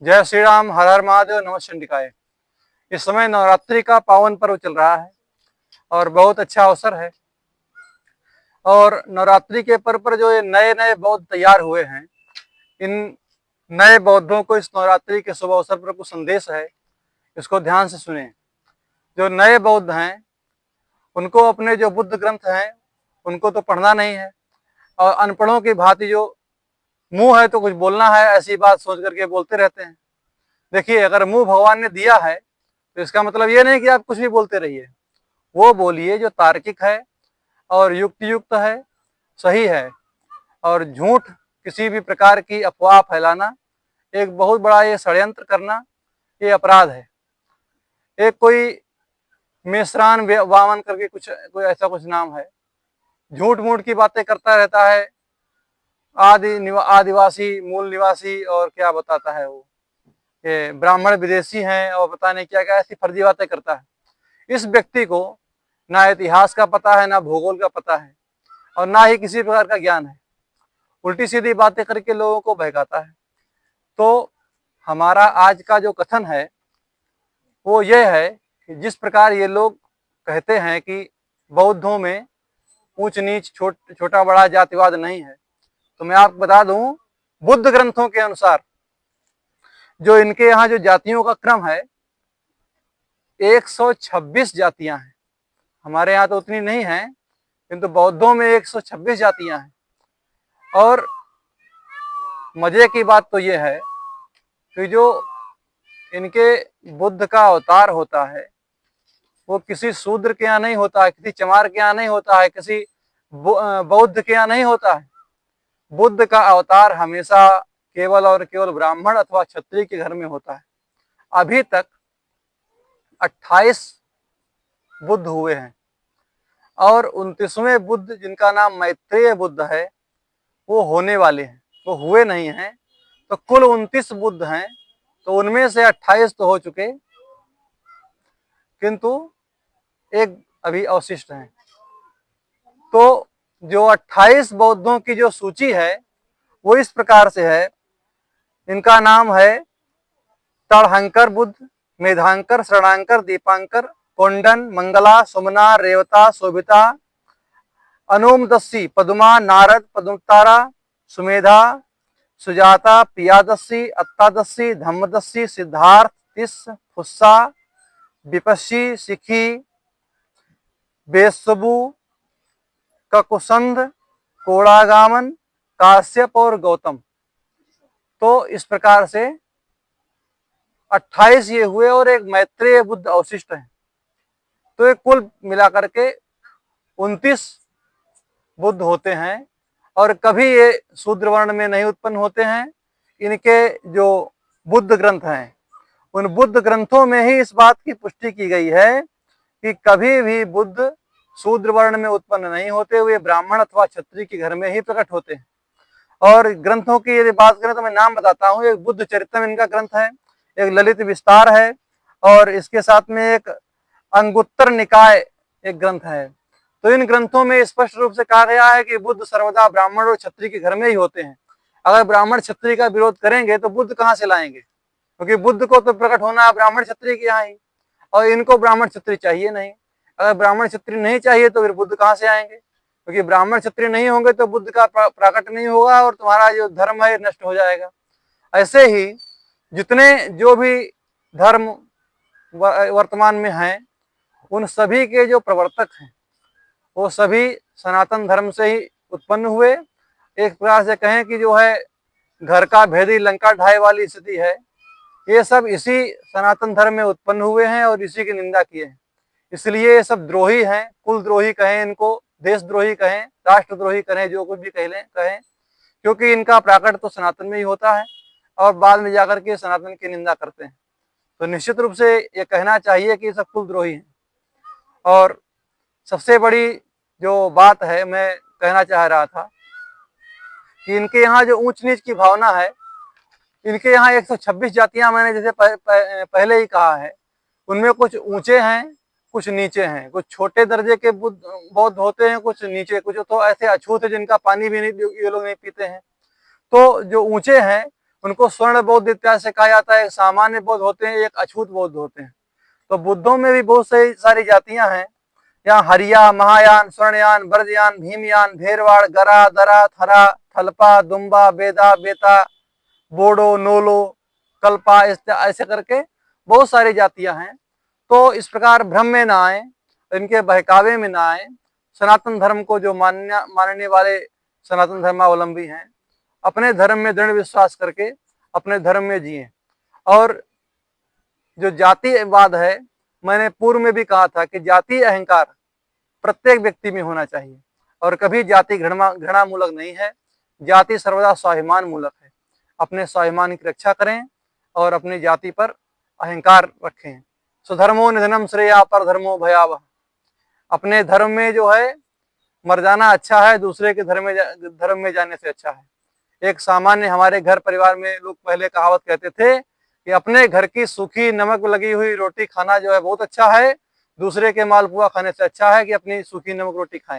जय श्री राम, हर हर महादेव, नमः शिवाय। इस समय नवरात्रि का पावन पर्व चल रहा है और बहुत अच्छा अवसर है। और नवरात्रि के पर्व पर जो ये नए नए बौद्ध तैयार हुए हैं, इन नए बौद्धों को इस नवरात्रि के शुभ अवसर पर कुछ संदेश है, इसको ध्यान से सुने। जो नए बौद्ध हैं उनको अपने जो बुद्ध ग्रंथ हैं उनको तो पढ़ना नहीं है, और अनपढ़ों की भांति जो मुंह है तो कुछ बोलना है ऐसी बात सोच करके बोलते रहते हैं। देखिए, अगर मुंह भगवान ने दिया है तो इसका मतलब ये नहीं कि आप कुछ भी बोलते रहिए। वो बोलिए जो तार्किक है और युक्ति युक्त है, सही है। और झूठ, किसी भी प्रकार की अफवाह फैलाना, एक बहुत बड़ा ये षड्यंत्र करना, ये अपराध है। एक कोई मेसरान वामन करके कोई ऐसा कुछ नाम है, झूठ मूठ की बातें करता रहता है। आदिवासी, मूल निवासी, और क्या बताता है वो, ये ब्राह्मण विदेशी हैं और पता नहीं क्या क्या ऐसी फर्जी बातें करता है। इस व्यक्ति को ना इतिहास का पता है, ना भूगोल का पता है, और ना ही किसी प्रकार का ज्ञान है। उल्टी सीधी बातें करके लोगों को बहकाता है। तो हमारा आज का जो कथन है वो ये है कि जिस प्रकार ये लोग कहते हैं कि बौद्धों में ऊंच नीच, छोटा बड़ा जातिवाद नहीं है, तो मैं आपको बता दूं, बुद्ध ग्रंथों के अनुसार जो इनके यहाँ जो जातियों का क्रम है, 126 जातियां हैं। हमारे यहाँ तो उतनी नहीं है, किंतु बौद्धों में 126 जातियां हैं। और मजे की बात तो ये है कि जो इनके बुद्ध का अवतार होता है वो किसी शूद्र के यहाँ नहीं होता है, किसी चमार के यहाँ नहीं होता है, किसी बौद्ध के यहाँ नहीं होता है। बुद्ध का अवतार हमेशा केवल और केवल ब्राह्मण अथवा क्षत्रिय के घर में होता है। अभी तक 28 बुद्ध हुए हैं, और 29वें बुद्ध, जिनका नाम मैत्रेय बुद्ध है, वो होने वाले हैं, वो हुए नहीं हैं। तो कुल 29 बुद्ध हैं, तो उनमें से 28 तो हो चुके, किंतु एक अभी अवशिष्ट हैं। तो जो 28 बौद्धों की जो सूची है वो इस प्रकार से है। इनका नाम है तड़हंकर बुद्ध, मेधांकर, शरणांकर, दीपांकर, कोंडन, मंगला, सुमना, रेवता, शोभिता, अनुमदस्सी, पदुमा, नारद, पदुतारा, सुमेधा, सुजाता, पियादस्सी, अत्तादस्सी, धम्मदस्सी, सिद्धार्थ, तिस, फुस्सा, विपस्सी, सिखी, बेसबू, ककुसंध, कोड़ागामन, काश्यप और गौतम। तो इस प्रकार से 28 ये हुए और एक मैत्रेय बुद्ध अवशिष्ट है। तो ये कुल मिलाकर के 29 बुद्ध होते हैं, और कभी ये शूद्र वर्ण में नहीं उत्पन्न होते हैं। इनके जो बुद्ध ग्रंथ हैं, उन बुद्ध ग्रंथों में ही इस बात की पुष्टि की गई है कि कभी भी बुद्ध शूद्र वर्ण में उत्पन्न नहीं होते हुए ब्राह्मण अथवा क्षत्रिय के घर में ही प्रकट होते हैं। और ग्रंथों की यदि बात करें तो मैं नाम बताता हूँ। एक बुद्ध चरित्रम इनका ग्रंथ है, एक ललित विस्तार है, और इसके साथ में एक अंगुत्तर निकाय एक ग्रंथ है। तो इन ग्रंथों में स्पष्ट रूप से कहा गया है कि बुद्ध सर्वदा ब्राह्मण और क्षत्रिय के घर में ही होते हैं। अगर ब्राह्मण क्षत्रिय का विरोध करेंगे तो बुद्ध कहाँ से लाएंगे, क्योंकि बुद्ध को तो प्रकट होना है ब्राह्मण क्षत्रिय के यहाँ ही, और इनको ब्राह्मण क्षत्रिय चाहिए नहीं। अगर ब्राह्मण क्षत्रिय नहीं चाहिए तो फिर बुद्ध कहाँ से आएंगे, क्योंकि ब्राह्मण क्षत्रिय नहीं होंगे तो बुद्ध का प्रकट नहीं होगा और तुम्हारा जो धर्म है नष्ट हो जाएगा। ऐसे ही जितने जो भी धर्म वर्तमान में हैं, उन सभी के जो प्रवर्तक हैं वो सभी सनातन धर्म से ही उत्पन्न हुए। एक प्रकार से कहें कि जो है घर का भेदी लंका ढाई वाली स्थिति है, ये सब इसी सनातन धर्म में उत्पन्न हुए हैं और इसी की निंदा किए हैं। इसलिए ये सब द्रोही हैं, कुल द्रोही कहें इनको, देशद्रोही कहें, राष्ट्रद्रोही कहें, जो कुछ भी कहें, क्योंकि इनका प्राकट तो सनातन में ही होता है और बाद में जाकर के सनातन की निंदा करते हैं। तो निश्चित रूप से ये कहना चाहिए कि सब कुल द्रोही हैं। और सबसे बड़ी जो बात है, मैं कहना चाह रहा था कि इनके यहाँ जो ऊंच नीच की भावना है, इनके यहाँ 126 जातियां मैंने जैसे पहले ही कहा है, उनमें कुछ ऊंचे हैं, कुछ नीचे हैं, कुछ छोटे दर्जे के बौद्ध होते हैं, कुछ नीचे, कुछ तो ऐसे अछूत है जिनका पानी भी नहीं ये लोग नहीं पीते हैं। तो जो ऊंचे हैं उनको स्वर्ण बौद्ध इत्यादि से कहा जाता है। एक सामान्य बौद्ध होते हैं, एक अछूत बौद्ध होते हैं। तो बुद्धों में भी बहुत सारी जातियां हैं। यहाँ हरिया, महायान, स्वर्णयान, ब्रजयान, भीमयान, भेरवाड़, गरा, दरा, थरा, थलपा, दुम्बा, बेदा, बेता, बोडो, नोलो, कल्पा, ऐसे करके बहुत सारी जातियां हैं। तो इस प्रकार भ्रम में ना आए, इनके बहकावे में ना आए। सनातन धर्म को जो मानने वाले सनातन धर्मावलंबी हैं, अपने धर्म में दृढ़ विश्वास करके अपने धर्म में जिए। और जो जातिवाद है, मैंने पूर्व में भी कहा था कि जाति अहंकार प्रत्येक व्यक्ति में होना चाहिए और कभी जाति घृणा मूलक नहीं है। जाति सर्वदा स्वाभिमान मूलक है। अपने स्वाभिमान की रक्षा करें और अपनी जाति पर अहंकार रखें। स्वधर्मो निधनम श्रेया पर धर्मो भयावह। अपने धर्म में जो है मर जाना अच्छा है, दूसरे के धर्म में जाने से अच्छा है। एक सामान्य हमारे घर परिवार में लोग पहले कहावत कहते थे कि अपने घर की सूखी नमक लगी हुई रोटी खाना जो है बहुत अच्छा है, दूसरे के मालपुआ खाने से अच्छा है कि अपनी सूखी नमक रोटी खाएं।